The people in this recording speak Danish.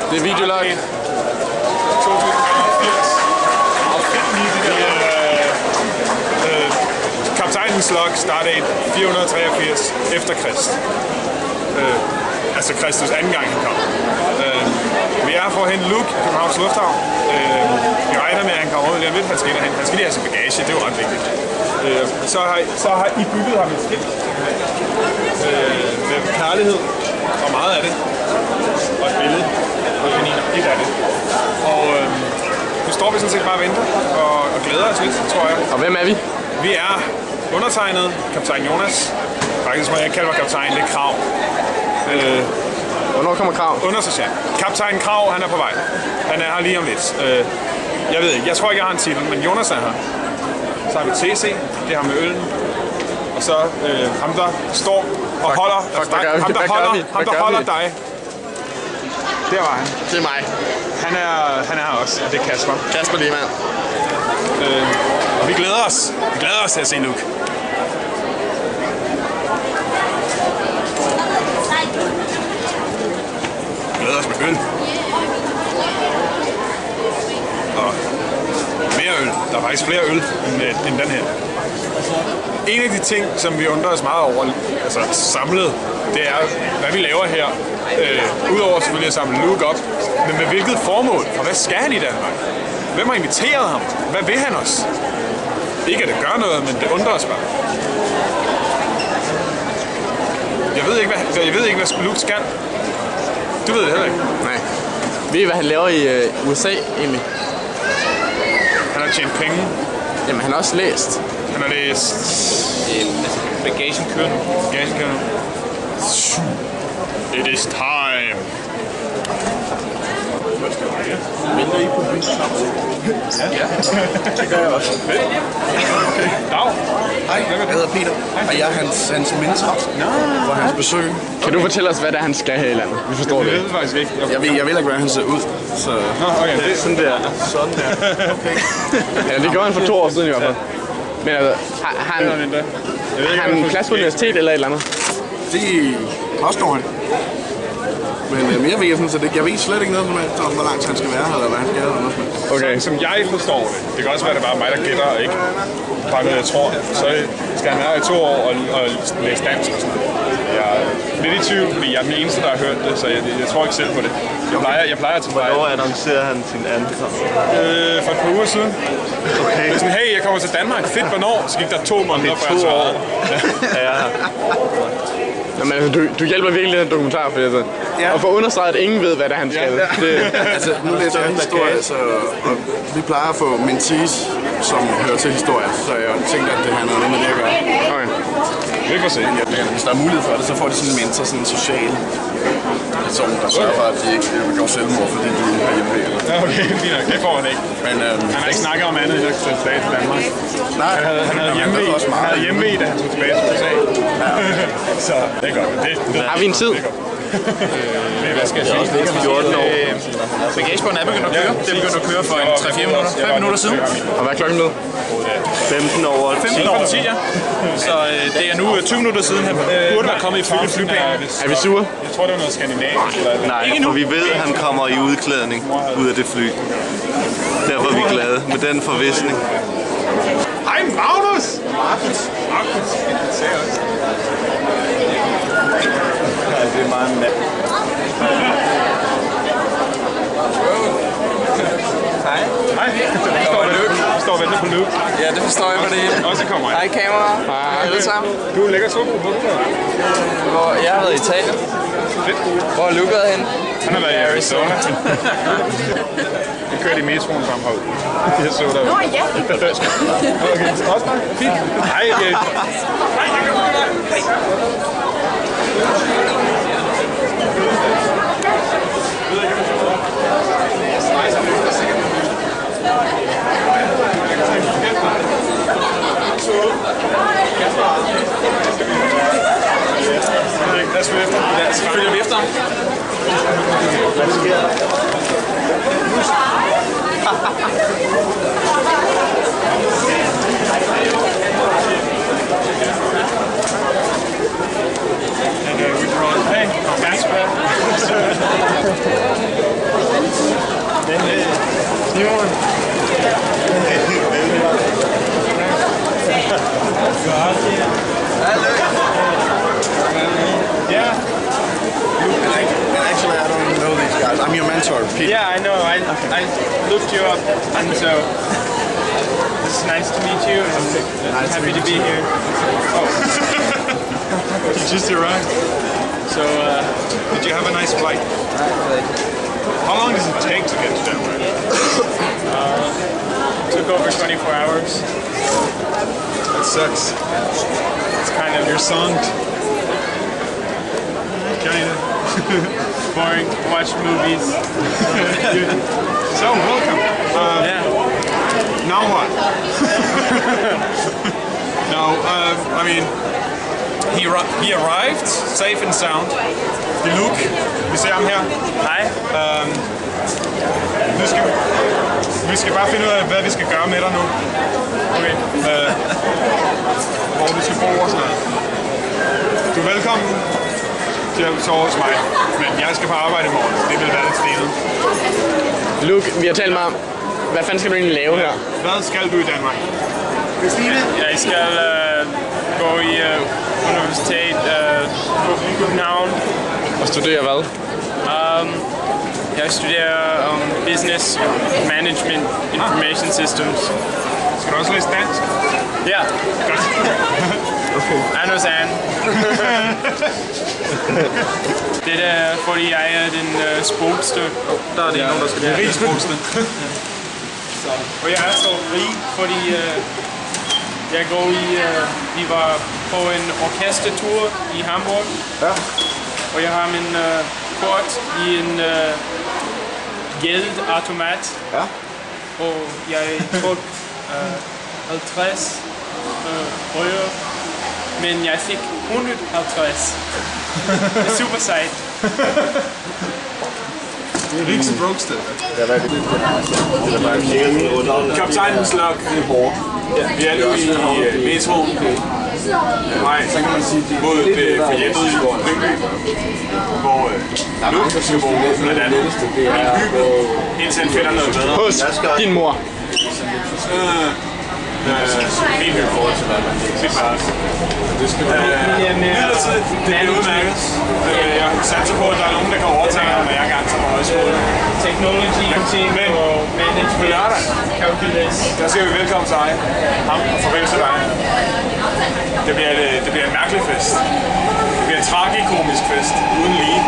Det er videolog. 2083. Kaptajnens log, startdate 483 efter Krist. Altså Kristus anden gang han kom. Vi er for at hente Luke i Københavns Lufthavn. Vi regner med, at han kommer ud lige om lidt. Han skal lige have sin bagage, det er jo ret vigtigt. Så har I bygget ham et skilt med kærlighed og meget af det. Og et billede og kaniner, et af det. Og nu står vi sådan set bare og venter og glæder os lidt, tror jeg. Og hvem er vi? Vi er undertegnet, kaptajn Jonas. Faktisk må jeg kalde mig kaptajn, det er Krav. Hvornår kommer Krav? Undersergeant. Kaptajn Krav, han er på vej. Han er her lige om lidt. Jeg ved ikke, jeg tror ikke, jeg har en titel, men Jonas er her. Så har vi TC, det er ham med øllen. Og så ham, der står og holder, ham, der holder dig. Der var han. Det er mig. Han er her også, og det er Kasper. Kasper Lehmann. Og vi glæder os. Vi glæder os til at se Luke. Vi glæder os med øl. Og mere øl. Der er faktisk flere øl end den her. En af de ting, som vi undrer os meget over, altså samlet, det er, hvad vi laver her. Udover selvfølgelig at samle Luke op, men med hvilket formål? Og hvad skal han i Danmark? Hvem har inviteret ham? Hvad vil han os? Ikke at det gør noget, men det undrer os bare. Jeg ved ikke, hvad Luke skal. Du ved det heller ikke. Nej. Ved I, hvad han laver i USA egentlig? Han har tjent penge. Jamen, han har også læst. Han har læst... Bagagen kører nu. Bagagen kører nu. It is time. Venter I på byggeknaps? Ja, det gør jeg også. Fedt. Okay. Dag. Hej, jeg hedder Peter, og jeg er hans mentor for hans besøg. Kan du fortælle os, hvad det er, han skal her i landet? Vi forstår det. Jeg ved faktisk ikke. Jeg ved ikke, hvordan han ser ud. Så... Nå, okay. Det er sådan der. Sådan der. Okay. Ja, det gjorde han for 2 år siden i hvert fald. Men altså, har han plads på universitet eller et eller andet? Det påstår han. Men jeg ved sådan set ikke. Jeg ved slet ikke noget om, hvor lang tid han skal være her, eller hvad han skal eller noget. Okay. Som jeg forstår det kan også være, det bare mig, der gætter, og ikke bare noget, jeg tror. Så skal han være i 2 år og læse dansk og sådan noget. Jeg er lidt i tvivl, fordi jeg er den eneste, der har hørt det, så jeg tror ikke selv på det. Jeg plejer til mig. Hvornår annoncerer han sin ankomst? For et par uger siden. Okay. Sådan, hey, jeg kommer til Danmark. Fedt, hvornår? Så gik der 2 måneder før jeg svarede. Ja. Jamen, altså, du hjælper virkelig den dokumentar, for det. Ja. Og for at understrege, at ingen ved, hvad det er, han skal. Ja. Det... Altså, nu læser jeg historie, så og vi plejer at få mentees, som hører til historie, så jeg tænker, at det har noget med det at gøre. Okay. Vi får se. Hvis der er mulighed for det, så får de sådan en mentor, sådan en social person, der sørger for, at de ikke begår selvmord, fordi de er hjemme ved. Ja, okay, fint nok. Det får han ikke. Men, han har ikke snakket om andet, end at tage tilbage til Danmark. Nej, han havde hjemme i, da han skulle tilbage til USA. Ja. Så det er godt. Har vi en tid? Hvad skal jeg sige? Det er 14 år. Bagagebåndet er begyndt at køre. Det er begyndt at køre for 3-4 minutter. 5 minutter siden. Og hvad er klokken nu? 15 over 10. 15 over 10, ja. Så det er nu 20 minutter siden, han burde være kommet i flyplanen. Er vi sure? Jeg tror, det var noget skandinavisk. Nej, for vi ved, at han kommer i udklædning ud af det fly. Derfor er vi glade med den forvisning. Hej, Magnus! Markus. Ja, det er meget nat. Hej. Hej. Vi står og venter på Luke. Ja, det forstår jeg, hvad det er. Også kommer Hej kamera. Hej alle sammen. Du er lækker solbrug på det. Hvor jeg har været i Italien. Fedt. Hvor er Luke været henne? Han har været i Arizona. Vi kørte i metroen frem herud. Jeg så der. Nå ja. Okay, også mig. Fint. Hej. Lad os følge efter. Hvad sker der? Hey, Kasper. I'm your mentor, Peter. Yeah, I know. I looked you up, and so it's nice to meet you. And I'm happy to be here. Oh, You just arrived. so Did you have a nice flight? How long does it take to get to Denmark? took over 24 hours. That sucks. It's kind of You're sunk. Kinda. boring. Watch movies. So, welcome. Yeah. Now what? No, I mean, he arrived safe and sound. Det er Luke. Vi ser ham her. Hej. Vi skal bare finde ud af, hvad vi skal gøre med dig nu. Okay. Hvor du skal bo og sådan noget. Du er velkommen til at sove hos mig. Men jeg skal på arbejde i morgen. Det vil være lidt stenet. Luke, vi har talt meget om, hvad fanden skal du egentlig lave her? Hvad skal du i Danmark? Jeg skal gå i universitet på København. Og studere hvad? Jeg studerer Business Management Information Systems. Skal du også læse dansk? Ja, Godt. Anders Ann. Det er fordi jeg er den sprogste. Der er det nogen, der skal blive Rigsbrugsen. Og jeg er så rig, fordi jeg går i, vi var på en orkestertur i Hamburg. Ja. Og jeg har min kort i en geldautomat. Ja. Og jeg trukte 50 øre, men jeg fik 150. Det er super sejt. Rigsbrugsen. Kaptajnens log. Vi er nu i metroen. Nej, så kan man sige, mod forjættet i Lyngby, hvor Luke skal bo blandt andet. Han hygge, indtil han finder noget bedre. Hos din mor. Helt hygge forhold til hvad. Sit værelse. Midlertidigt, det bliver udmærket. Jeg satser på, at der er nogen, der kan overtage ham, når jeg er gang til højskole. Technology, team og management, calculus. Der siger vi velkommen til dig. Ham og farvel til dig. Det bliver en mærkelig fest. Det bliver en tragikomisk fest, uden lige.